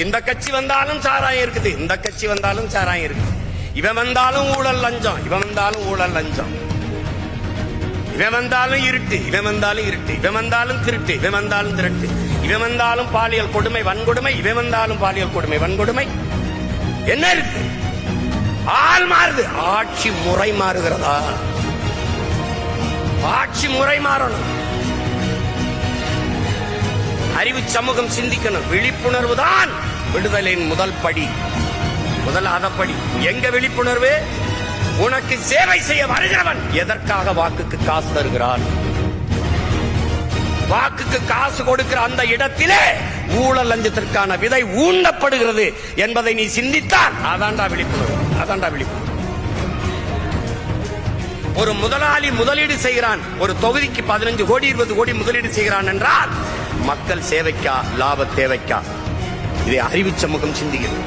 இந்த கட்சி வந்தாலும் சாராயம் இருக்குது, இந்த கட்சி வந்தாலும் சாராயம் இருக்குது. இவன் வந்தாலும் ஊழல் லஞ்சம், இவன் வந்தாலும் ஊழல் லஞ்சம். இவன் வந்தாலும் இருட்டு, இவன் வந்தாலும் இருட்டு. இவன் வந்தாலும் திருட்டு, இவன் வந்தாலும் திருட்டு. இவன் வந்தாலும் பாலியல் கொடுமை வன்கொடுமை, இவன் வந்தாலும் பாலியல் கொடுமை வன்கொடுமை. என்ன இருக்கு? ஆள் மாறுது, ஆட்சி முறை மாறுகிறதா? ஆட்சி முறை மாறணும். அறிவு சமூகம் சிந்திக்கணும். விழிப்புணர்வு தான் விடுதலையின் முதல் படி, முதலாத படி. எங்க விழிப்புணர்வு? உனக்கு சேவை செய்ய வருகிறவன் எதற்காக வாக்குக்கு காசு தருகிறான்? வாக்குக்கு காசு கொடுக்கிற அந்த இடத்திலே ஊழல் லஞ்சத்திற்கான விதை ஊண்டப்படுகிறது என்பதை நீ சிந்தித்தால் அதான்டா விழிப்புணர்வு, அதான்டா விழிப்புணர்வு. ஒரு முதலாளி முதலீடு செய்கிறான், ஒரு தொகுதிக்கு 15 கோடி 20 கோடி முதலீடு செய்கிறான் என்றால் மக்கள் சேவைக்கா லாப தேவைக்கா? இதை அறிவு சமூகம் சிந்திக்கிறது.